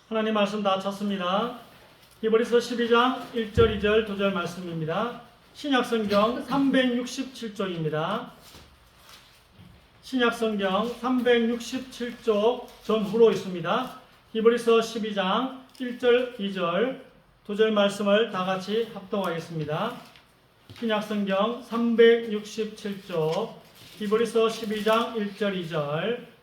하나님 말씀 다 찾습니다. 히브리서 12장 1절 2절 2절 말씀입니다. 신약성경 367쪽입니다. 신약성경 367쪽 전후로 있습니다. 히브리서 12장 1절 2절 2절 말씀을 다 같이 합독하겠습니다. 신약성경 367쪽 히브리서 12장 1절 2절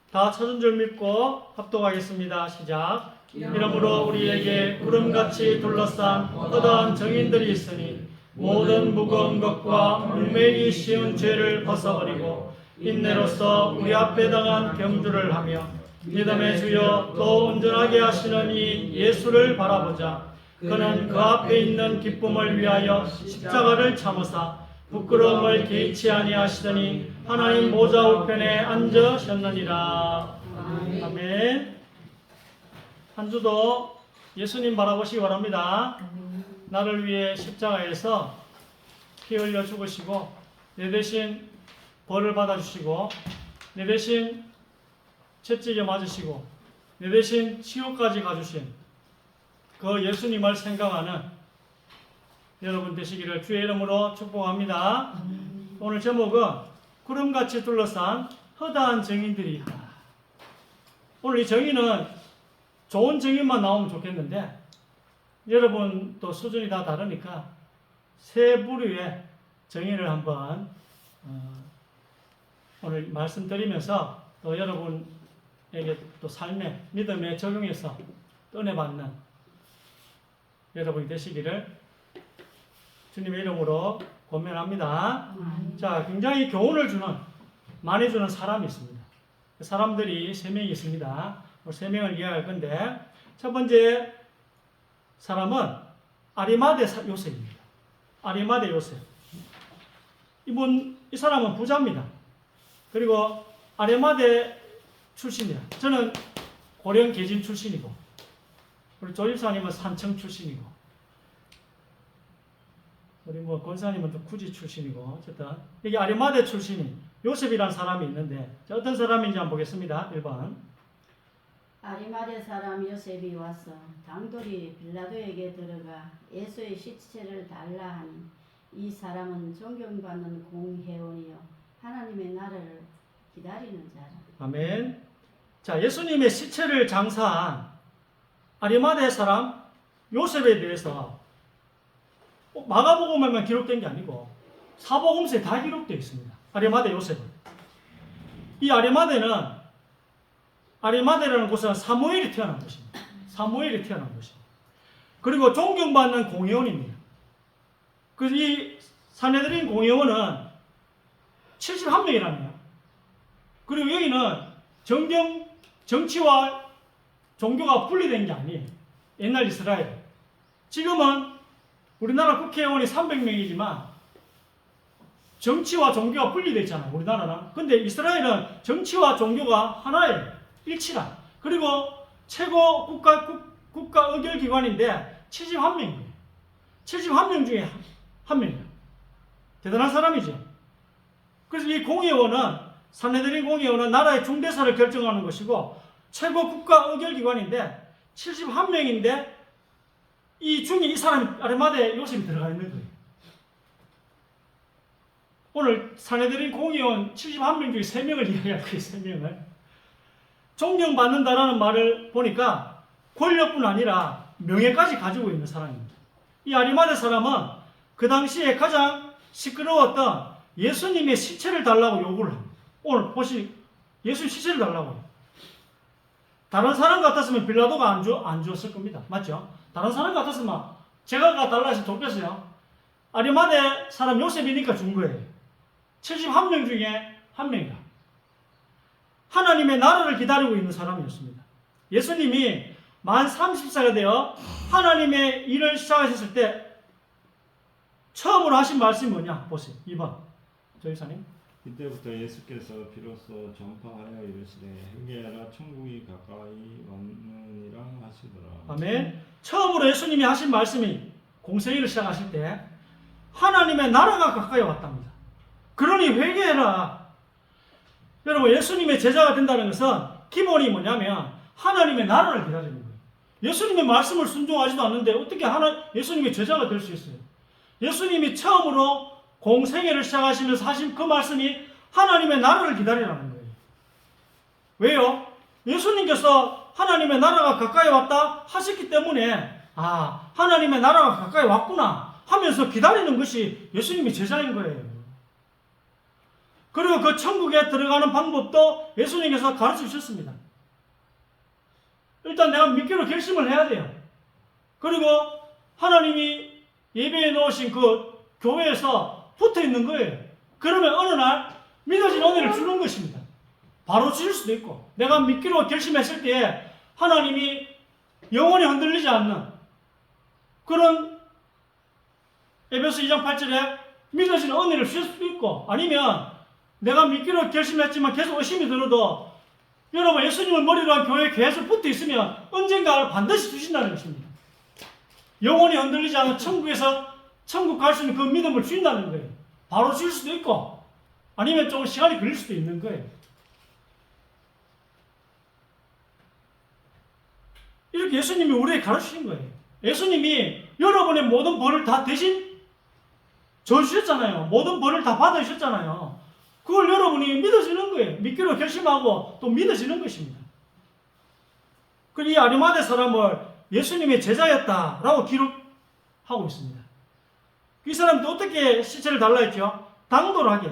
다 찾은 줄 믿고 합독하겠습니다. 시작. 이러므로 우리에게 구름같이 둘러싼 허다한 정인들이 있으니 모든 무거운 것과 물매기 쉬운 죄를 벗어버리고 인내로써 우리 앞에 당한 경주를 하며 믿음의 주여 또 온전하게 하시는 이 예수를 바라보자. 그는 그 앞에 있는 기쁨을 위하여 십자가를 참으사 부끄러움을 개의치 아니하시더니 하나님 보좌 우편에 앉으셨느니라. 아멘. 한 주도 예수님 바라보시기 바랍니다. 나를 위해 십자가에서 피 흘려 죽으시고 내 대신 벌을 받아주시고 내 대신 채찍에 맞으시고 내 대신 치유까지 가주신 그 예수님을 생각하는 여러분 되시기를 주의 이름으로 축복합니다. 오늘 제목은 구름같이 둘러싼 허다한 정인들이 있다. 오늘 이 정인은 좋은 정인만 나오면 좋겠는데 여러분 또 수준이 다 다르니까 세 부류의 정인을 한번 오늘 말씀드리면서 또 여러분에게 또 삶의 믿음에 적용해서 은혜 받는 여러분이 되시기를 주님의 이름으로 권면합니다. 자, 굉장히 교훈을 주는, 많이 주는 사람이 있습니다. 사람들이 세 명이 있습니다. 세 명을 이해할 건데, 첫 번째 사람은 아리마대 요셉입니다. 아리마대 요셉. 이 사람은 부자입니다. 그리고 아리마대 출신이야. 저는 고령 계진 출신이고, 우리 조집사님은 산청 출신이고, 우리 권사님은 또 구지 출신이고, 어쨌든 여기 아리마대 출신인 요셉이라는 사람이 있는데, 어떤 사람인지 한번 보겠습니다. 1번. 아리마대 사람 요셉이 와서 당돌이 빌라도에게 들어가 예수의 시체를 달라 하니 이 사람은 존경받는 공회원이요 하나님의 나라를 기다리는 자라. 아멘. 자, 예수님의 시체를 장사한 아리마대 사람 요셉에 대해서 마가복음에만 기록된 게 아니고 사복음서에 다 기록되어 있습니다. 아리마대 요셉은. 이 아리마대라는 곳은 사무엘이 태어난 곳입니다. 사무엘이 태어난 곳입니다. 그리고 존경받는 공회원입니다. 그래서 이 산헤드린 공회원은 71명이라네요. 그리고 여기는 정치와 종교가 분리된 게 아니에요. 옛날 이스라엘. 지금은 우리나라 국회의원이 300명이지만 정치와 종교가 분리되어 있잖아요. 우리나라는. 근데 이스라엘은 정치와 종교가 하나예요. 일치라. 그리고 최고 국가 의결기관인데 71명이에요. 71명 중에 한 명이에요. 대단한 사람이죠. 그래서 이 공회원은 산헤드린 공회원은 나라의 중대사를 결정하는 것이고 최고 국가 의결기관인데 71명인데 이 중에 이 사람이 아리마대 요셉이 들어가 있는 거예요. 오늘 산헤드린 공회원 71명 중에 3명을 이야기할 거예요. 3명을. 존경받는다라는 말을 보니까 권력뿐 아니라 명예까지 가지고 있는 사람입니다. 이 아리마대 사람은 그 당시에 가장 시끄러웠던 예수님의 시체를 달라고 요구를 합니다. 오늘 보시 예수 시체를 달라고 해요. 다른 사람 같았으면 빌라도가 안 주었을 겁니다. 맞죠? 다른 사람 같았으면 제가 달라 해서 줬겠어요. 아리마대 사람 요셉이니까 준 거예요. 71명 중에 한 명이다. 하나님의 나라를 기다리고 있는 사람이었습니다. 예수님이 만 30세가 되어 하나님의 일을 시작하셨을 때 처음으로 하신 말씀이 뭐냐? 보세요. 2번. 조이사님. 이때부터 예수께서 비로소 전파하여 이르시되 회개하라 천국이 가까이 왔느니라 하시더라. 아멘. 처음으로 예수님이 하신 말씀이 공생일을 시작하실 때 하나님의 나라가 가까이 왔답니다. 그러니 회개해라. 여러분 예수님의 제자가 된다는 것은 기본이 뭐냐면 하나님의 나라를 기다리는 거예요. 예수님의 말씀을 순종하지도 않는데 어떻게 예수님의 제자가 될 수 있어요? 예수님이 처음으로 공생애를 시작하시면서 하신 그 말씀이 하나님의 나라를 기다리라는 거예요. 왜요? 예수님께서 하나님의 나라가 가까이 왔다 하셨기 때문에 하나님의 나라가 가까이 왔구나 하면서 기다리는 것이 예수님의 제자인 거예요. 그리고 그 천국에 들어가는 방법도 예수님께서 가르쳐 주셨습니다. 일단 내가 믿기로 결심을 해야 돼요. 그리고 하나님이 예배해 놓으신 그 교회에서 붙어 있는 거예요. 그러면 어느 날 믿어진 은혜를 주는 것입니다. 바로 주실 수도 있고, 내가 믿기로 결심했을 때에 하나님이 영원히 흔들리지 않는 그런 에베소 2장 8절에 믿어진 은혜를 주실 수도 있고, 아니면 내가 믿기로 결심했지만 계속 의심이 들어도 여러분 예수님을 머리로 한 교회에 계속 붙어 있으면 언젠가 반드시 주신다는 것입니다. 영원히 흔들리지 않은 천국에서 천국 갈 수 있는 그 믿음을 주신다는 거예요. 바로 줄 수도 있고 아니면 조금 시간이 걸릴 수도 있는 거예요. 이렇게 예수님이 우리에게 가르치신 거예요. 예수님이 여러분의 모든 벌을 다 대신 져주셨잖아요. 모든 벌을 다 받아주셨잖아요. 그걸 여러분이 믿어지는 거예요. 믿기로 결심하고 또 믿어지는 것입니다. 그리고 이 아리마대 사람을 예수님의 제자였다라고 기록하고 있습니다. 이 사람도 어떻게 시체를 달라 했죠? 당돌하게,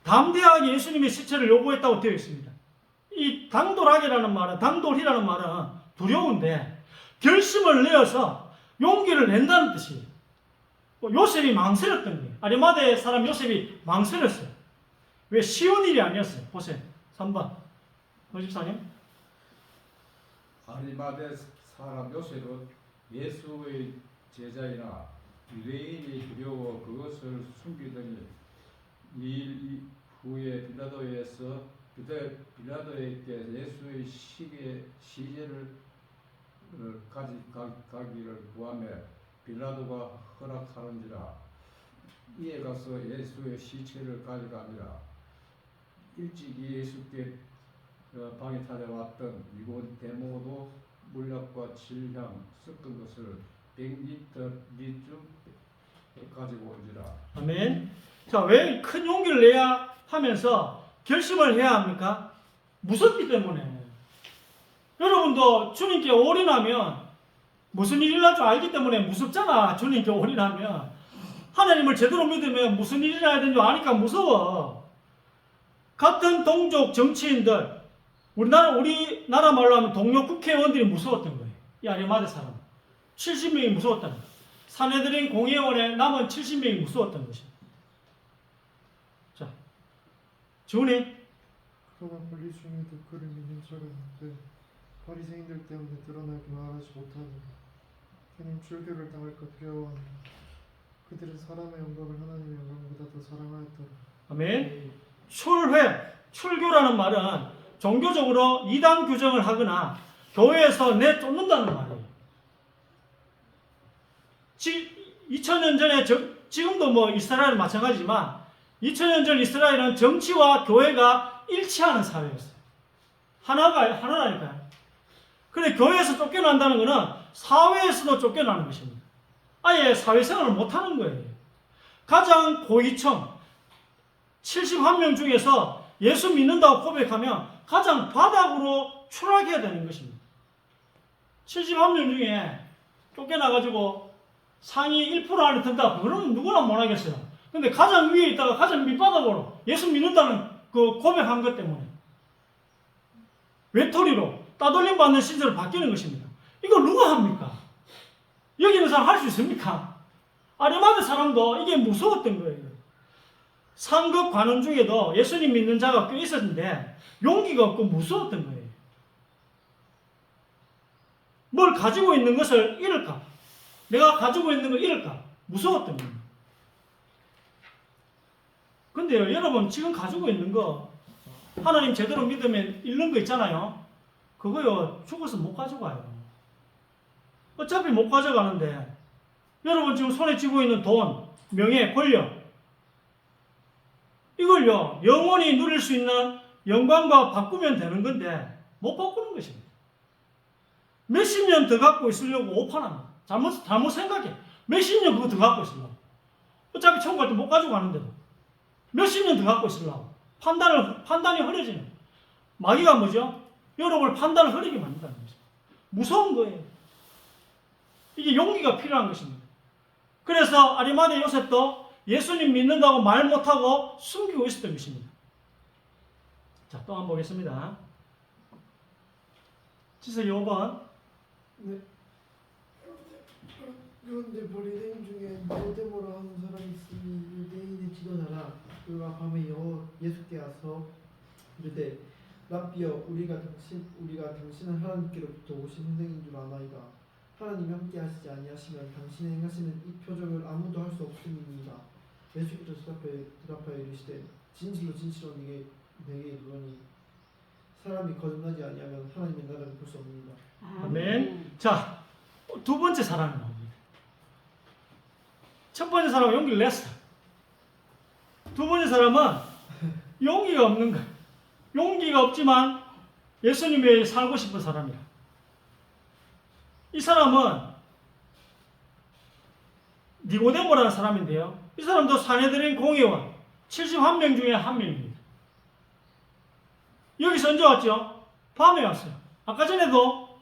담대하게 예수님의 시체를 요구했다고 되어 있습니다. 이 당돌하게라는 말은, 당돌이라는 말은 두려운데 결심을 내어서 용기를 낸다는 뜻이에요. 요셉이 망설였던 거예요. 아리마대 사람 요셉이 망설였어요. 왜? 쉬운 일이 아니었어요. 보세요. 3번. 노집사님. 아리마대 사람 요셉은 예수의 제자이나 유대인이 두려워 그것을 숨기더니 일 후에 빌라도에게 예수의 시제를 가기를 구하며 빌라도가 허락하는지라. 이에 가서 예수의 시체를 가져가니라. 일찍이 예수께 방에 찾아왔던 니고데모도 물약과 질향 섞은 것을 100리터쯤 가지고 온지라. 아멘. 자, 왜 큰 용기를 내야 하면서 결심을 해야 합니까? 무섭기 때문에. 여러분도 주님께 올인하면 무슨 일이 날 줄 알기 때문에 무섭잖아. 주님께 올인하면. 하나님을 제대로 믿으면 무슨 일이 나야 되는 줄 아니까 무서워. 같은 동족 정치인들, 우리나라 말로 하면 동료 국회의원들이 무서웠던 거예요. 이 아리마대 사람. 70명이 무서웠다는 거예요. 사내들인 공회의원에 남은 70명이 무서웠던 것입니다. 자, 지훈이. 그러나 권리 중에도 그를 믿는 자가 있는데 바리새인들 때문에 드러나게 말하지 못하니 그는 출교를 당할까 두려워하니 그들은 사람의 영광을 하나님의 영광보다 더 사랑하였더라. 아멘. 출교라는 말은 종교적으로 이단 규정을 하거나 교회에서 내쫓는다는 말이에요. 2000년 전에, 지금도 뭐 이스라엘은 마찬가지지만 2000년 전 이스라엘은 정치와 교회가 일치하는 사회였어요. 하나라니까요. 그런데 교회에서 쫓겨난다는 것은 사회에서도 쫓겨나는 것입니다. 아예 사회생활을 못하는 거예요. 가장 고위층 71명 중에서 예수 믿는다고 고백하면 가장 바닥으로 추락해야 되는 것입니다. 71명 중에 쫓겨나가지고 상위 1% 안에 든다. 그러면 누구나 못하겠어요. 근데 가장 위에 있다가 가장 밑바닥으로 예수 믿는다는 그 고백한 것 때문에 외톨이로 따돌림 받는 시대로 바뀌는 것입니다. 이걸 누가 합니까? 여기 있는 사람 할 수 있습니까? 아리마대 사람도 이게 무서웠던 거예요. 상급 관원 중에도 예수님 믿는 자가 꽤 있었는데 용기가 없고 무서웠던 거예요. 뭘 가지고 있는 것을 잃을까? 내가 가지고 있는 걸 잃을까? 무서웠던 거예요. 근데요, 여러분 지금 가지고 있는 거 하나님 제대로 믿으면 잃는 거 있잖아요. 그거요, 죽어서 못 가져가요. 어차피 못 가져가는데 여러분 지금 손에 쥐고 있는 돈, 명예, 권력 이걸요 영원히 누릴 수 있는 영광과 바꾸면 되는 건데 못 바꾸는 것입니다. 몇십 년 더 갖고 있으려고 오판합니다. 잘못 생각해. 몇십 년 그거 더 갖고 있으려고. 어차피 천국 갈 때 못 가지고 가는데도. 몇십 년 더 갖고 있으려고. 판단이 흐려지는. 마귀가 뭐죠? 여러분을 판단을 흐리게 만든다는 거죠. 무서운 거예요. 이게 용기가 필요한 것입니다. 그래서 아리마대 요셉도 예수님 믿는다고 말 못하고 숨기고 있었던 것입니다. 자, 또 한번 보겠습니다. 지서 5번. 네. 그런데 바리새인 중에 니고데모라 하는 사람이 있으니 유대인의 지도자라 그가 밤에 예수께 와서 이르되 라비여 우리가 당신은 하나님께로부터 오신 선생인 줄 아나이다. 하나님이 함께 하시지 아니하시면 당신의 행하시는 이 표적을 아무도 할 수 없음이니이다. 예수께서 대답하여 이르시되 진실로 내게 이르노니 사람이 거듭나지 아니하면 하나님의 나라를 볼 수 없느니라. 아멘. 자, 두 번째 사람이 나옵니다. 첫 번째 사람은 용기를 냈어. 두 번째 사람은 용기가 없는 거야. 용기가 없지만 예수님 외에 살고 싶은 사람이라. 이 사람은 니고데모라는 사람인데요. 이 사람도 사내들인 공회원 71명 중에 한 명입니다. 여기서 언제 왔죠? 밤에 왔어요. 아까 전에도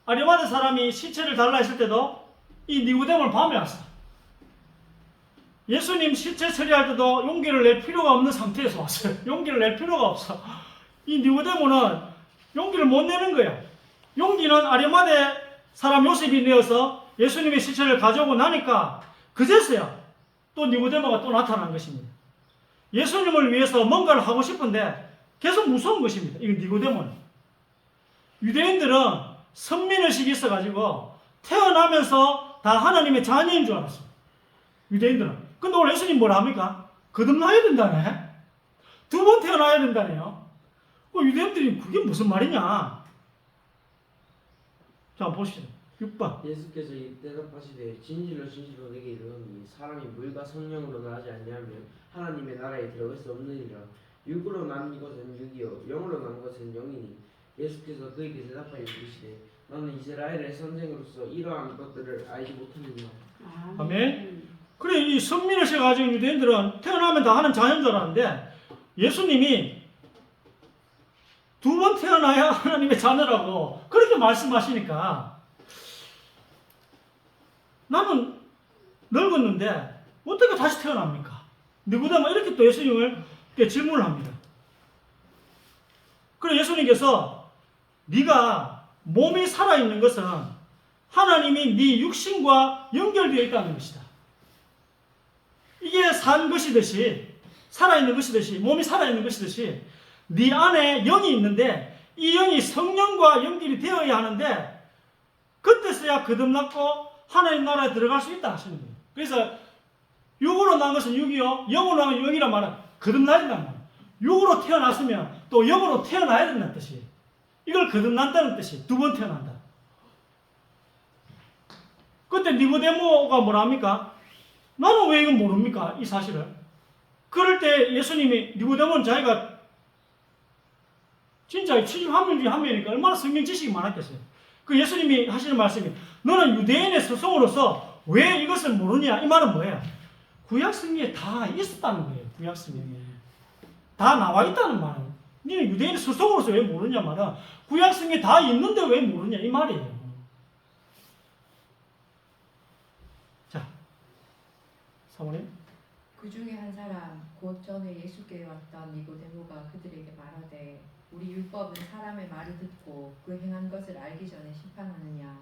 아리마대 사람이 시체를 달라 했을 때도 이 니고데모는 밤에 왔어. 예수님 시체 처리할 때도 용기를 낼 필요가 없는 상태에서 왔어요. 용기를 낼 필요가 없어. 이 니고데모는 용기를 못 내는 거야. 용기는 아리마대 사람 요셉이 내어서 예수님의 시체를 가져오고 나니까 그제서야 또 니고데모가 또 나타난 것입니다. 예수님을 위해서 뭔가를 하고 싶은데 계속 무서운 것입니다. 이 니고데모는. 유대인들은 선민의식이 있어가지고 태어나면서 다 하나님의 자녀인 줄 알았어요. 유대인들은. 근데 오늘 예수님 뭐라 합니까? 거듭나야 된다네. 두 번 태어나야 된다네요. 유대인들이 그게 무슨 말이냐? 자, 보십시오. 6번. 예수께서 대답하시되 진실로 내게 이르노니 사람이 물과 성령으로 나지 아니하면 하나님의 나라에 들어갈 수 없느니라. 육으로 난 것은 육이요 영으로 난 것은 영이니. 예수께서 그에게 대답하여 이르시되 너는 이스라엘의 선생으로서 이러한 것들을 알지 못하느냐. 아멘. 그래, 이 선민의식을 가진 유대인들은 태어나면 다 하는 자녀인 줄 알았는데 예수님이 두 번 태어나야 하나님의 자녀라고 그렇게 말씀하시니까 나는 늙었는데 어떻게 다시 태어납니까? 니고데모 이렇게 또 예수님을 질문을 합니다. 그래 예수님께서 네가 몸이 살아있는 것은 하나님이 네 육신과 연결되어 있다는 것이다. 이게 산 것이듯이 살아있는 것이듯이 몸이 살아있는 것이듯이 네 안에 영이 있는데 이 영이 성령과 연결이 되어야 하는데 그때서야 거듭났고 하나님 나라에 들어갈 수 있다 하시는 거예요. 그래서 육으로 난 것은 육이요 영으로 난 것은 영이란 말은 거듭나야 된다는 말이에요. 육으로 태어났으면 또 영으로 태어나야 된다는 뜻이에요. 이걸 거듭난다는 뜻이 두 번 태어난다. 그때 니고데모가 뭐라 합니까? 나는 왜 이건 모릅니까? 이 사실을. 그럴 때 예수님이 니고데모는 자기가 진짜 71명 중에 한 명이니까 얼마나 성경 지식이 많았겠어요. 그 예수님이 하시는 말씀이 너는 유대인의 서성으로서 왜 이것을 모르냐? 이 말은 뭐예요? 구약 성경에 다 있었다는 거예요. 구약 성경에. 다 나와 있다는 말은. 너는 유대인의 서성으로서 왜 모르냐 말은 구약 성경에 다 있는데 왜 모르냐 이 말이에요. 자, 사모님. 그 중에 한 사람 곧 전에 예수께 왔던 니고데모가 그들에게 말하되 우리 율법은 사람의 말을 듣고 그 행한 것을 알기 전에 심판하느냐.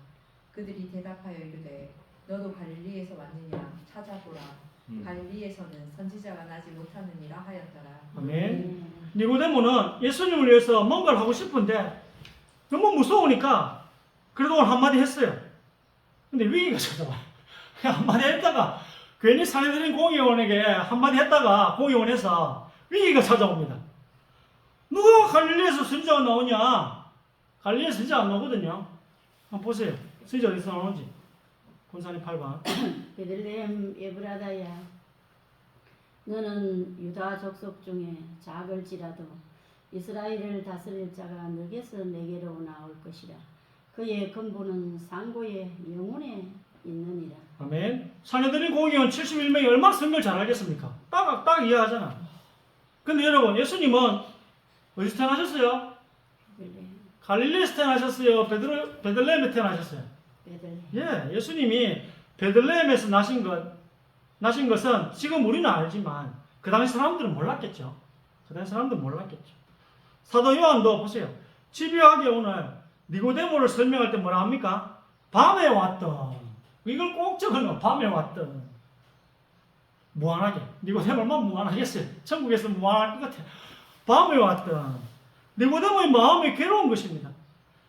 그들이 대답하여 이르되 너도 갈릴리에서 왔느냐 찾아보라. 갈릴리에서는 선지자가 나지 못하느니라 하였더라. 아멘. 니고데모는 예수님을 위해서 뭔가를 하고 싶은데 너무 무서우니까 그래도 오늘 한마디 했어요. 근데 위기가 찾아와. 한마디 했다가 괜히 사내들인 공의원에게 한마디 했다가 공의원에서 위기가 찾아옵니다. 누가 갈릴리에서 선지자가 나오냐? 갈릴리에서 선지자가 안 나오거든요. 한번 보세요. 선지자 어디서 나오는지. 본사님 8번. 베들레헴 에브라다야 너는 유다 족속 중에 작을지라도 이스라엘을 다스릴 자가 너게서 내게로 나올 것이라. 그의 근본은 상고의 영혼에 있느니라. 아멘. 산헤드린 공의원 71명이 얼마나 성경을 잘 알겠습니까? 딱 이해하잖아. 근데 여러분, 예수님은 어디서 태어나셨어요? 갈릴리에서 태어나셨어요? 베들레헴에 태어나셨어요? 베들레헴. 예, 예수님이 베들레헴에서 나신 것은 지금 우리는 알지만 그 당시 사람들은 몰랐겠죠. 사도 요한도 보세요. 집요하게 오늘 니고데모를 설명할 때 뭐라 합니까? 밤에 왔던. 이걸 꼭 적어놓은 밤에 왔던. 무한하게. 니고데모 얼마나 무한하겠어요. 천국에서 무한할 것 같아요. 밤에 왔던. 니고데모의 마음이 괴로운 것입니다.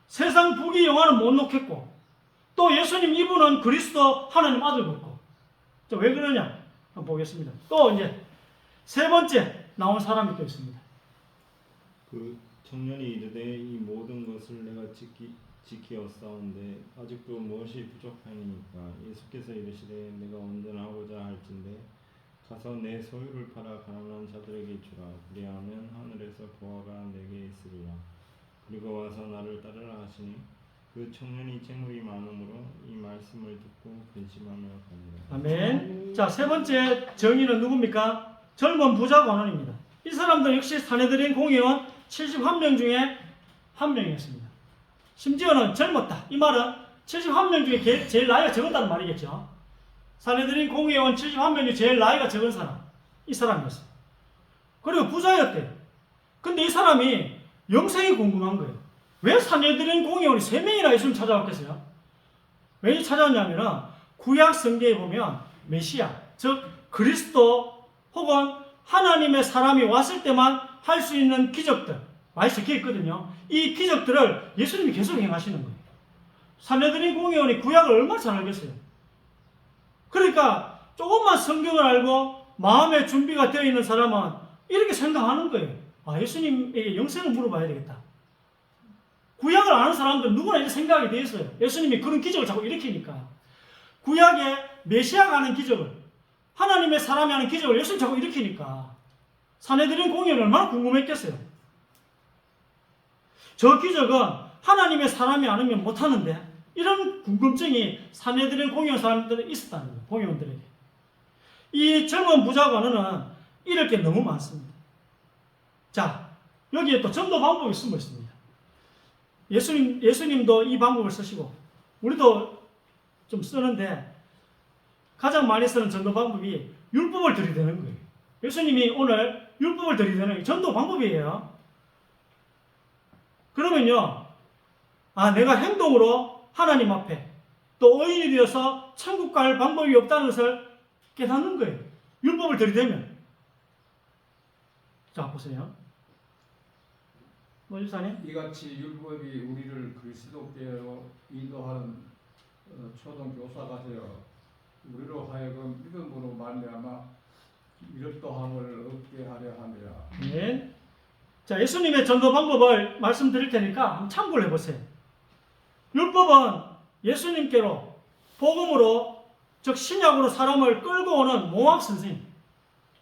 세상 부귀 영화는 못 놓겠고 또 예수님 이분은 그리스도 하나님 아들 같고. 왜 그러냐? 한번 보겠습니다. 또 이제 세 번째 나온 사람이 또 있습니다. 그 청년이 이르되 이 모든 것을 내가 지키었사온데 아직도 무엇이 부족하니까 예수께서 이르시되 내가 온전하고자 할진대 가서 내 소유를 팔아 가난한 자들에게 주라. 그리하면 하늘에서 보화가 내게 있으리라. 그리고 와서 나를 따르라 하시니 그 청년이 재물이 많으므로 이 말씀을 듣고 근심하며 갑니다. 아멘. 자, 세 번째 정의는 누굽니까? 젊은 부자 관원입니다. 이 사람들 역시 산헤드린 공의원 71명 중에 한 명이었습니다. 심지어는 젊었다. 이 말은 71명 중에 제일 나이가 적었다는 말이겠죠. 산헤드린 공의원 71명 중에 제일 나이가 적은 사람, 이 사람이었어요. 그리고 부자였대요. 근데 이 사람이 영생이 궁금한 거예요. 왜 산헤드린 공의원이 3명이나 예수님 찾아왔겠어요? 왜 찾아왔냐면 구약 성경에 보면 메시아, 즉 그리스도 혹은 하나님의 사람이 왔을 때만 할 수 있는 기적들 많이 적혀 있거든요. 이 기적들을 예수님이 계속 행하시는 거예요. 산헤드린 공의원이 구약을 얼마나 잘 알겠어요. 그러니까 조금만 성경을 알고 마음의 준비가 되어 있는 사람은 이렇게 생각하는 거예요. 아, 예수님에게 영생을 물어봐야 되겠다. 구약을 아는 사람들은 누구나 이렇게 생각이 되어 있어요. 예수님이 그런 기적을 자꾸 일으키니까. 구약에 메시아가 하는 기적을, 하나님의 사람이 하는 기적을 예수님이 자꾸 일으키니까 산헤드린 공의원이 얼마나 궁금했겠어요. 저 기적은 하나님의 사람이 아니면 못하는데 이런 궁금증이 산헤드린 공의원 사람들에 있었다는 거예요. 공의원들에게. 이 젊은 부자관은 이럴 게 너무 많습니다. 자, 여기에 또 전도 방법이 숨어 있습니다. 예수님도 이 방법을 쓰시고 우리도 좀 쓰는데 가장 많이 쓰는 전도 방법이 율법을 들이대는 거예요. 예수님이 오늘 율법을 들이대는 게 전도 방법이에요. 그러면요, 아, 내가 행동으로 하나님 앞에 또 의인이 되어서 천국 갈 방법이 없다는 것을 깨닫는 거예요. 율법을 들이대면. 자, 보세요. 노집사님. 이같이 율법이 우리를 그리스도께로 인도하는 초등교사가 되어 우리로 하여금 믿음으로 말미암아 미륵도함을 얻게 하려 함이라. 네. 자, 예수님의 전도 방법을 말씀드릴 테니까 한번 참고를 해보세요. 율법은 예수님께로 복음으로, 즉 신약으로 사람을 끌고 오는 몽학 선생님,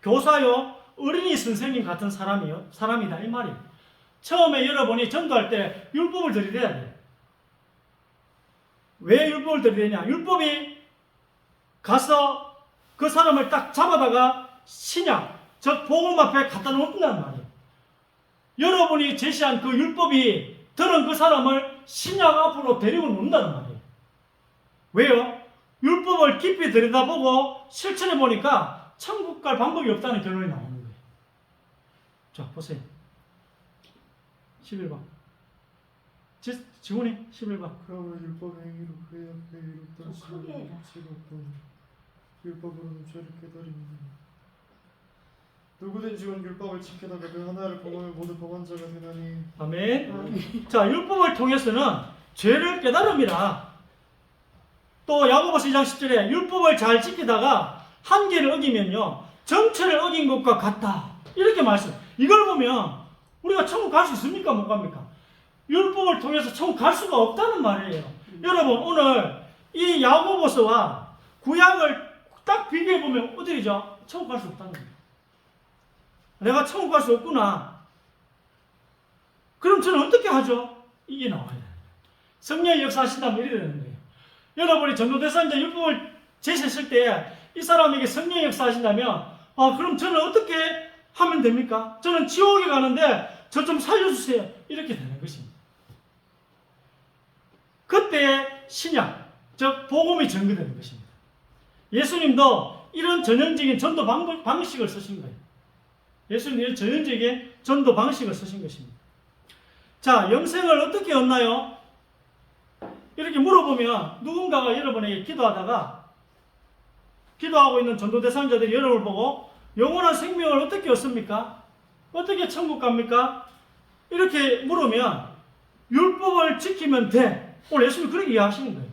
교사요, 어린이 선생님 같은 사람이다 이 말이에요. 처음에 여러분이 전도할 때 율법을 들이대야 돼요. 왜 율법을 들이대냐? 율법이 가서 그 사람을 딱 잡아다가 신약, 즉 복음 앞에 갖다 놓는단 말이에요. 여러분이 제시한 그 율법이 들은 그 사람을 신약 앞으로 데리고 놓는다는 말이에요. 왜요? 율법을 깊이 들여다보고 실천해 보니까 천국 갈 방법이 없다는 결론이 나오는 거예요. 자, 보세요. 11번. 지훈이 11번. 그러므로 율법의 행위로 그의 앞에 이룩던 좀 크게 해라. 치렀던 율법으로는 죄를 깨달음이니 누구든지 온 율법을 지키다가 그 하나를 범하면 모두 범한 자가 되나니. 아멘. 자, 율법을 통해서는 죄를 깨달음이라. 또 야고보서 2장 10절에 율법을 잘 지키다가 한계를 어기면요 정체를 어긴 것과 같다. 이렇게 말씀. 이걸 보면 우리가 천국 갈 수 있습니까? 못 갑니까? 율법을 통해서 천국 갈 수가 없다는 말이에요. 여러분, 오늘 이 야고보서와 구약을 딱 비교해 보면 어디죠? 천국 갈 수 없다는 거예요. 내가 천국 갈 수 없구나. 그럼 저는 어떻게 하죠? 이게 나와야 돼요. 성령이 역사하신다면 이래야 되는 거예요. 여러분이 전도대상자 율법을 제시했을 때 이 사람에게 성령이 역사하신다면 그럼 저는 어떻게 하면 됩니까? 저는 지옥에 가는데 저 좀 살려주세요. 이렇게 되는 것입니다. 그때 신약, 즉 복음이 전개되는 것입니다. 예수님도 이런 전형적인 전도 방식을 쓰신 거예요. 예수님은 이런 전형적인 전도 방식을 쓰신 것입니다. 자, 영생을 어떻게 얻나요? 이렇게 물어보면 누군가가 여러분에게 기도하고 있는 전도 대상자들이 여러분을 보고 영원한 생명을 어떻게 얻습니까? 어떻게 천국 갑니까? 이렇게 물으면 율법을 지키면 돼. 오늘 예수님이 그렇게 이야기하시는 거예요.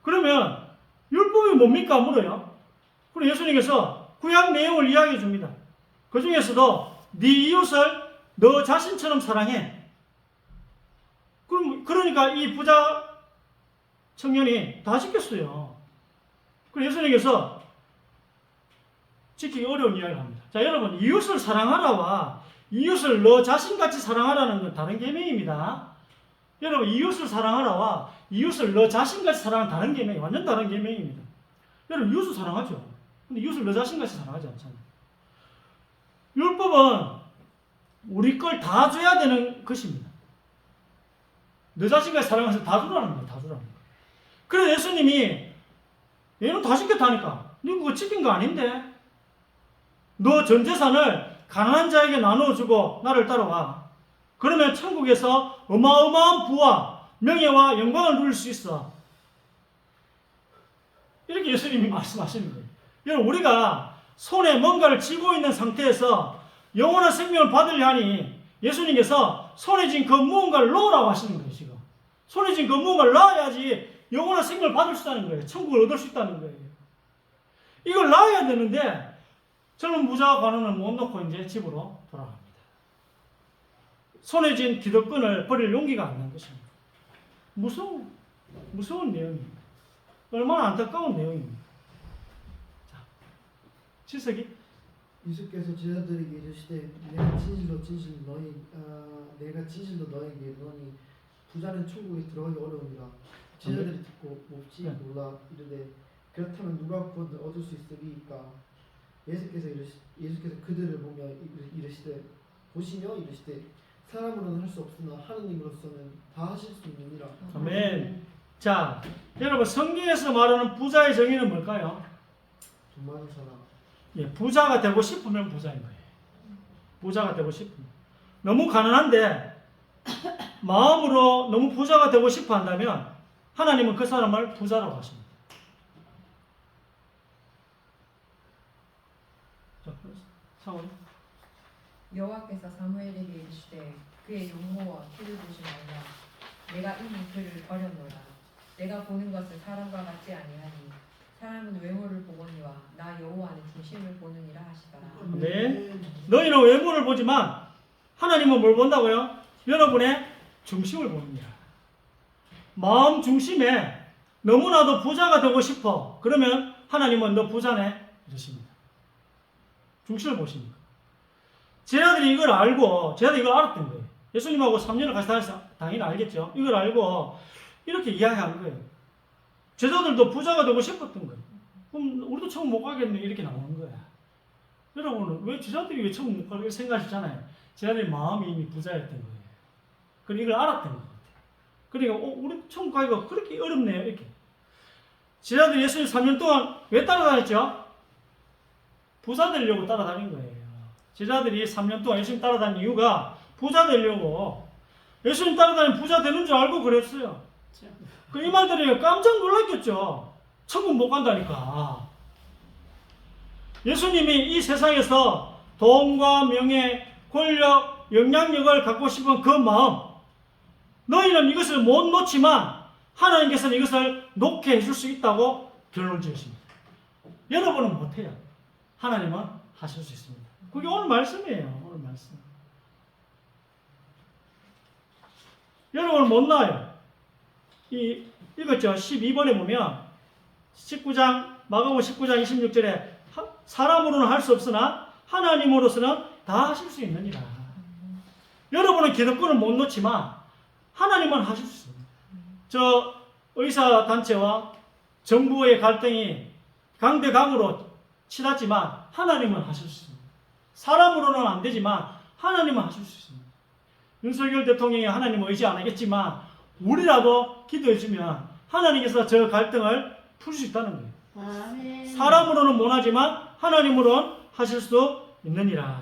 그러면 율법이 뭡니까? 물어요. 그리고 예수님께서 구약 내용을 이야기해 줍니다. 그 중에서도 네 이웃을 너 자신처럼 사랑해. 그러니까 이 부자 청년이 다 지켰어요. 그래서 예수님께서 지키기 어려운 이야기를 합니다. 자, 여러분, 이웃을 사랑하라와 이웃을 너 자신같이 사랑하라는 건 다른 계명입니다. 여러분, 이웃을 사랑하라와 이웃을 너 자신같이 사랑하는 다른 계명이 완전 다른 계명입니다. 여러분, 이웃을 사랑하죠. 근데 이웃을 너 자신같이 사랑하지 않잖아요. 율법은 우리 걸 다 줘야 되는 것입니다. 너 자신같이 사랑해서 다 주라는 거예요. 다 주라는 거예요. 그래서 예수님이 얘는 다 지켰다니까. 너 그거 지킨 거 아닌데? 너 전 재산을 가난한 자에게 나누어주고 나를 따라와. 그러면 천국에서 어마어마한 부와 명예와 영광을 누릴 수 있어. 이렇게 예수님이 말씀하시는 거예요. 여러분, 우리가 손에 뭔가를 쥐고 있는 상태에서 영원한 생명을 받으려 하니 예수님께서 손에 쥔 그 무언가를 넣으라고 하시는 거예요. 지금 손에 쥔 그 무언가를 넣어야지 영원한 생명을 받을 수 있다는 거예요. 천국을 얻을 수 있다는 거예요. 이걸 놔야 되는데 젊은 부자와 관원은 못 놓고 이제 집으로 돌아갑니다. 손에 쥔 기득권을 버릴 용기가 안 난 것입니다. 무서운 내용입니다. 얼마나 안타까운 내용입니다. 자, 지석이 예수께서 제자들에게 이르시되 내가 진실로 너에게 이르노니 부자는 천국에 들어가기 어려우니라. 제자들이 듣고 몹시 놀라 이르되 그렇다면 누가 곧 얻을 수 있으리까? 예수께서 그들을 보며 이르시되 보시며 이르시되 사람으로는 할 수 없으나 하느님으로서는 다 하실 수 있느니라. 아멘. 자, 여러분, 성경에서 말하는 부자의 정의는 뭘까요? 돈 많은 사람. 예, 부자가 되고 싶으면 부자인 거예요. 부자가 되고 싶으면. 너무 가난한데 마음으로 너무 부자가 되고 싶어 한다면 하나님은 그 사람을 부자라고 하십니다. 자, 사원. 여호와께서 사무엘에게 이르시되 그의 용모와 키를 보지 말라. 내가 이미 그를 버렸노라. 내가 보는 것은 사람과 같지 아니하니 사람은 외모를 보거니와 나 여호와는 중심을 보느니라 하시더라. 네. 너희는 외모를 보지만 하나님은 뭘 본다고요? 여러분의 중심을 봅니다. 마음 중심에 너무나도 부자가 되고 싶어. 그러면 하나님은 너 부자네 이러십니다. 중심을 보십니다. 제자들이 이걸 알고 제자들이 이걸 알았던 거예요. 예수님하고 3년을 같이 다녀서 당연히 알겠죠. 이걸 알고 이렇게 이야기한 거예요. 제자들도 부자가 되고 싶었던 거예요. 그럼 우리도 천국 못 가겠네 이렇게 나오는 거야. 여러분은 왜 제자들이 왜 천국 못 가겠게 생각하시잖아요. 제자들의 마음이 이미 부자였던 거예요. 그리고 이걸 알았던 것 같아요. 그러니까 우리 천국 가기가 그렇게 어렵네요 이렇게. 제자들이 예수님 3년 동안 왜 따라다녔죠? 부자 되려고 따라다닌 거예요. 제자들이 3년 동안 예수님 따라다닌 이유가 부자 되려고. 예수님 따라다니면 부자 되는 줄 알고 그랬어요. 이 말 들으니까 깜짝 놀랐겠죠. 천국 못 간다니까. 예수님이 이 세상에서 돈과 명예, 권력, 영향력을 갖고 싶은 그 마음, 너희는 이것을 못 놓지만 하나님께서는 이것을 놓게 해줄 수 있다고 결론을 지으십니다. 여러분은 못해요. 하나님은 하실 수 있습니다. 그게 오늘 말씀이에요. 오늘 말씀. 여러분은 못 나요. 이거죠. 12번에 보면 19장 마가복음 19장 26절에 사람으로는 할 수 없으나 하나님으로서는 다 하실 수 있느니라. 여러분은 기득권을 못 놓지만 하나님은 하실 수 있습니다. 저 의사단체와 정부의 갈등이 강대강으로 치닫지만 하나님은 하실 수 있습니다. 사람으로는 안 되지만 하나님은 하실 수 있습니다. 윤석열 대통령이 하나님을 의지 안 하겠지만 우리라도 기도해주면 하나님께서 저 갈등을 풀 수 있다는 거예요. 아멘. 사람으로는 못하지만 하나님으로는 하실 수 있느니라.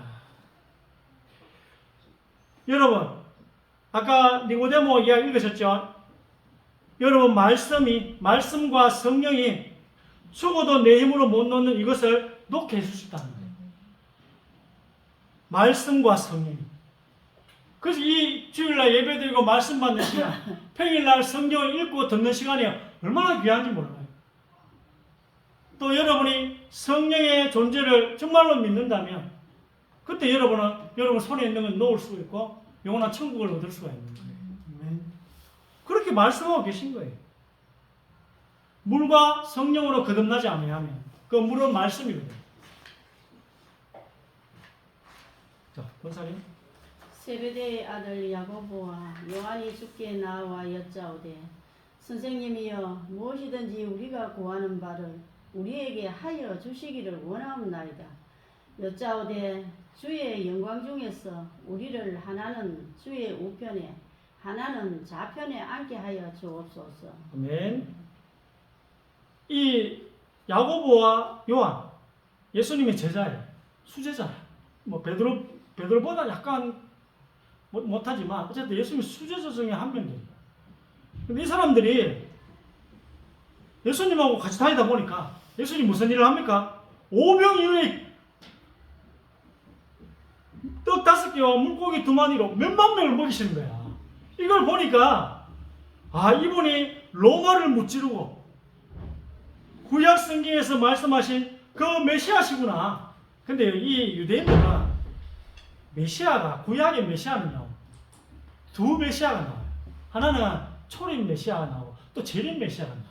여러분, 아까 니고데모 이야기 읽으셨죠? 여러분, 말씀과 성령이 죽어도 내 힘으로 못 놓는 이것을 놓게 해줄 수 있다는 거예요. 말씀과 성령이. 그래서 이 주일날 예배드리고 말씀 받는 시간, 평일날 성경을 읽고 듣는 시간이 얼마나 귀한지 몰라요. 또 여러분이 성령의 존재를 정말로 믿는다면 그때 여러분은 여러분 손에 있는 건 놓을 수 있고 영원한 천국을 얻을 수가 있는 거예요. 그렇게 말씀하고 계신 거예요. 물과 성령으로 거듭나지 아니하면 그 물은 말씀이거든요. 자, 권사님. 세베대의 아들 야고보와 요한이 주께 나와 여짜오되 선생님이여 무엇이든지 우리가 구하는 바를 우리에게 하여 주시기를 원하옵나이다. 여짜오되 주의 영광 중에서 우리를 하나는 주의 우편에 하나는 좌편에 앉게 하여 주옵소서. 아멘. 이 야고보와 요한 예수님의 제자예요. 수제자예요. 뭐 베드로보다 약간 못하지만 어쨌든 예수님의 수제자 중에 한 명입니다. 근데 이 사람들이 예수님하고 같이 다니다 보니까 예수님 무슨 일을 합니까? 오병 이후에 떡 5개와 물고기 2마리로 몇만 명을 먹이시는 거야. 이걸 보니까 아, 이분이 로마를 무찌르고 구약 성경에서 말씀하신 그 메시아시구나. 근데 이 유대인들은 메시아가, 구약의 메시아는요, 2 메시아가 나와요. 하나는 초림 메시아가 나오고 또 재림 메시아가 나와요.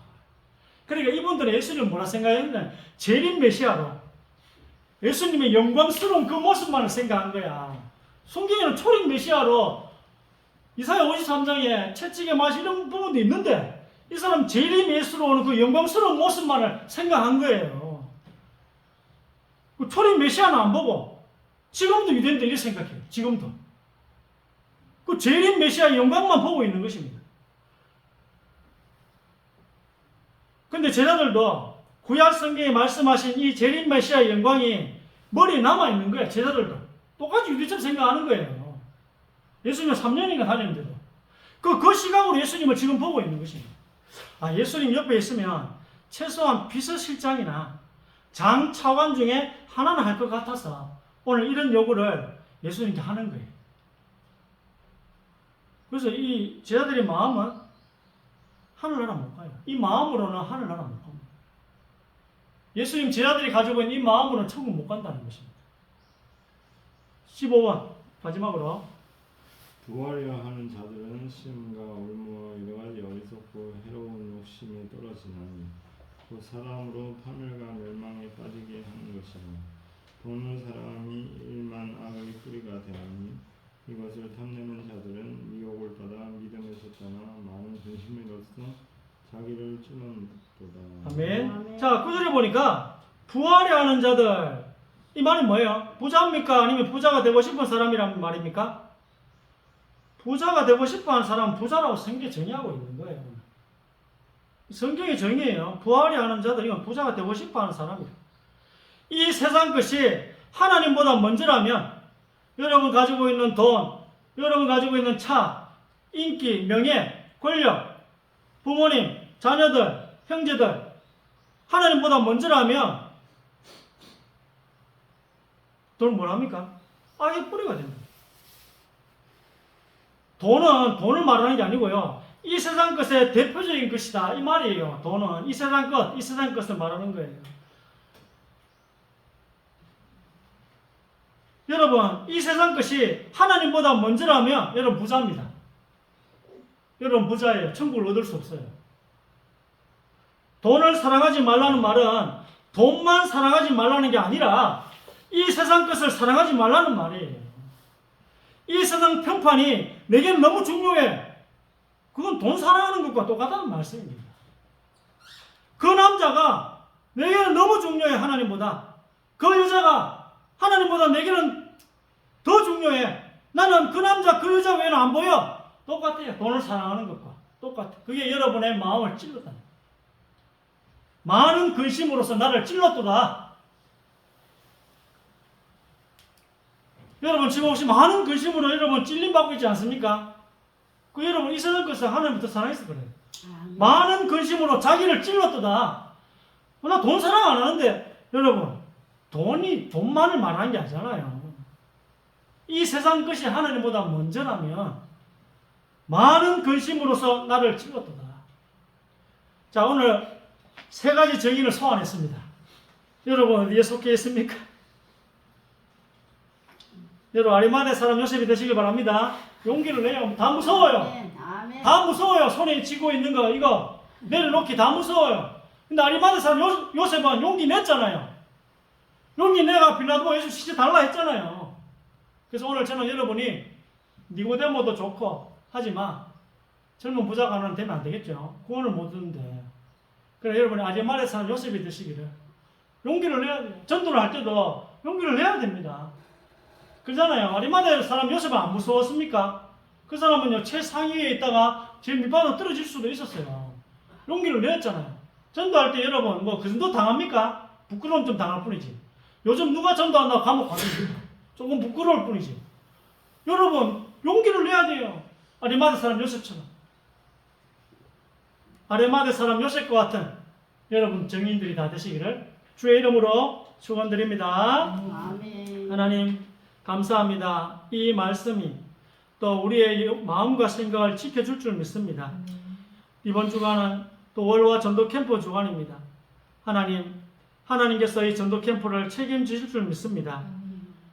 그러니까 이분들은 예수님을 뭐라 생각했냐면 재림 메시아로 예수님의 영광스러운 그 모습만을 생각한 거야. 성경에는 초림 메시아로 이사야 53장에 채찍의 맛 이런 부분도 있는데 이 사람 재림 예수로 오는 그 영광스러운 모습만을 생각한 거예요. 그 초림 메시아는 안 보고 지금도 유대인들이 이렇게 생각해요. 지금도. 그 재림 메시아의 영광만 보고 있는 것입니다. 근데 제자들도 구약 성경에 말씀하신 이 재림 메시아의 영광이 머리에 남아있는 거예요. 제자들도. 똑같이 유대처럼 생각하는 거예요. 예수님은 3년인가 다녔는데도. 그 시각으로 예수님을 지금 보고 있는 것입니다. 아, 예수님 옆에 있으면 최소한 비서실장이나 장 차관 중에 하나는 할 것 같아서 오늘 이런 요구를 예수님께 하는 거예요. 그래서 이 제자들의 마음은 하늘나라 못 가요. 이 마음으로는 하늘나라 못 갑니다. 예수님 제자들이 가지고 있는 이 마음으로는 천국 못 간다는 것입니다. 15번 마지막으로 부하려 하는 자들은 시험과 올무와 여러 가지 어리석고 해로운 욕심에 떨어지나니 그 사람으로 파멸과 멸망에 빠지게 하는 것이라. 돈을 사랑함이 일만 악의 뿌리가 되나니 이것을 탐내는 자들은 미혹을 받아 믿음에서 떠나 많은 근심으로써 자기를 찌르는도다. 아멘. 아멘. 자, 9절에 보니까 부하려 하는 자들, 이 말은 뭐예요? 부자입니까? 아니면 부자가 되고 싶은 사람이란 말입니까? 부자가 되고 싶어 하는 사람은 부자라고 성경에 정의하고 있는 거예요. 성경의 정의예요. 부하려 하는 자들, 이건 부자가 되고 싶어 하는 사람이에요. 이 세상 것이 하나님보다 먼저라면 여러분 가지고 있는 돈, 여러분 가지고 있는 차, 인기, 명예, 권력, 부모님, 자녀들, 형제들 하나님보다 먼저라면 돈은 뭐랍니까? 악의 뿌리가 됩니다. 돈을 말하는 게 아니고요. 이 세상 것의 대표적인 것이다. 이 말이에요. 돈은 이 세상 것, 이 세상 것을 말하는 거예요. 여러분, 이 세상 것이 하나님보다 먼저라면 여러분 부자입니다. 여러분 부자예요. 천국을 얻을 수 없어요. 돈을 사랑하지 말라는 말은 돈만 사랑하지 말라는 게 아니라 이 세상 것을 사랑하지 말라는 말이에요. 이 세상 평판이 내게는 너무 중요해. 그건 돈 사랑하는 것과 똑같다는 말씀입니다. 그 남자가 내게는 너무 중요해, 하나님보다. 그 여자가 하나님보다 내게는 더 중요해. 나는 그 남자, 그 여자 외에는 안 보여. 똑같아요. 돈을 사랑하는 것과 똑같아. 그게 여러분의 마음을 찔렀다. 많은 근심으로서 나를 찔렀도다. 여러분 지금 혹시 많은 근심으로 여러분 찔림받고 있지 않습니까? 그 여러분 이 세상 것을 하나님부터 사랑해서 그래요. 많은 근심으로 자기를 찔렀도다. 나 돈 사랑 안 하는데 여러분 돈만을 말하는 게 아니잖아요. 이 세상 것이 하나님보다 먼저라면 많은 근심으로서 나를 찔렀도다. 자, 오늘 3가지 정의를 소환했습니다. 여러분 어디에 속해 있습니까? 여러분 아리마대 사람 요셉이 되시길 바랍니다. 용기를 내요. 다 무서워요. 아멘. 다 무서워요. 손에 쥐고 있는 거 이거 내려놓기 다 무서워요. 근데 아리마대 사람 요셉은 용기 냈잖아요. 용기 내가 빌라도 예수 시체 달라 했잖아요. 그래서 오늘 저는 여러분이 니고데모도 좋고 하지만 젊은 부자가 하나 되면 안 되겠죠. 구원을 못 얻는데. 그래 여러분이 아리마대 사람 요셉이 되시기를 용기를 내야 돼요. 전도를 할 때도 용기를 내야 됩니다. 그러잖아요. 아리마대 사람 요셉은 안 무서웠습니까? 그 사람은요 최상위에 있다가 제일 밑바닥으로 떨어질 수도 있었어요. 용기를 내었잖아요. 전도할 때 여러분 뭐 그 정도 당합니까? 부끄러움 좀 당할 뿐이지. 요즘 누가 전도한다고 감옥 가든지 조금 부끄러울 뿐이지. 여러분 용기를 내야 돼요. 아리마대 사람 요셉처럼. 아리마대 사람 요셉과 같은 여러분 정인들이 다 되시기를 주의 이름으로 축원드립니다. 아멘. 하나님 감사합니다. 이 말씀이 또 우리의 마음과 생각을 지켜줄 줄 믿습니다. 이번 주간은 또 월화 전도 캠프 주간입니다. 하나님께서 이 전도 캠프를 책임지실 줄 믿습니다.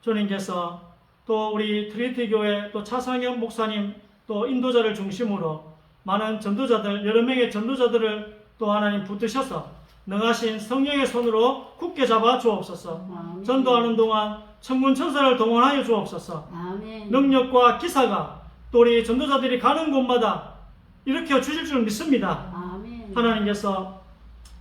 주님께서 또 우리 트리니티 교회 또 차상현 목사님 또 인도자를 중심으로 많은 전도자들 여러 명의 전도자들을 또 하나님 붙드셔서 능하신 성령의 손으로 굳게 잡아 주옵소서. 아멘. 전도하는 동안 천군 천사를 동원하여 주옵소서. 아멘. 능력과 기사가 또 우리 전도자들이 가는 곳마다 일으켜 주실 줄 믿습니다. 아멘. 하나님께서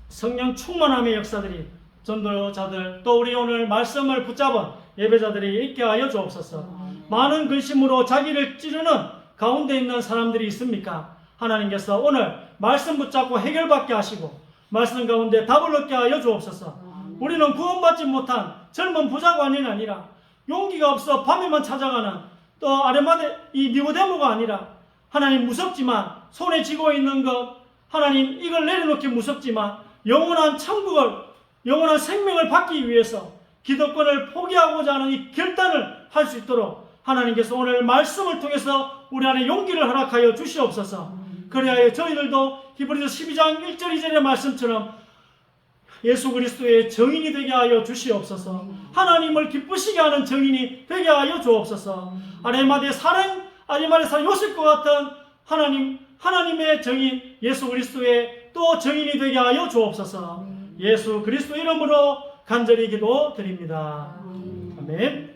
성령 충만함의 역사들이 전도자들 또 우리 오늘 말씀을 붙잡은 예배자들이 있게 하여 주옵소서. 아멘. 많은 근심으로 자기를 찌르는 가운데 있는 사람들이 있습니까? 하나님께서 오늘 말씀 붙잡고 해결받게 하시고 말씀 가운데 답을 얻게 하여 주옵소서. 아멘. 우리는 구원받지 못한 젊은 부자관이 아니라 용기가 없어 밤에만 찾아가는 또 아레마데 이 니고데모가 아니라 하나님 무섭지만 손에 쥐고 있는 것 하나님 이걸 내려놓기 무섭지만 영원한 천국을 영원한 생명을 받기 위해서 기득권을 포기하고자 하는 이 결단을 할 수 있도록 하나님께서 오늘 말씀을 통해서 우리 안에 용기를 허락하여 주시옵소서. 그래야 저희들도 히브리서 12장 1절 2절의 말씀처럼 예수 그리스도의 증인이 되게 하여 주시옵소서. 하나님을 기쁘시게 하는 증인이 되게 하여 주옵소서. 아리마대 사랑 요셉과 같은 하나님의 증인 예수 그리스도의 또 증인이 되게 하여 주옵소서. 예수 그리스도 이름으로 간절히 기도드립니다. 아멘.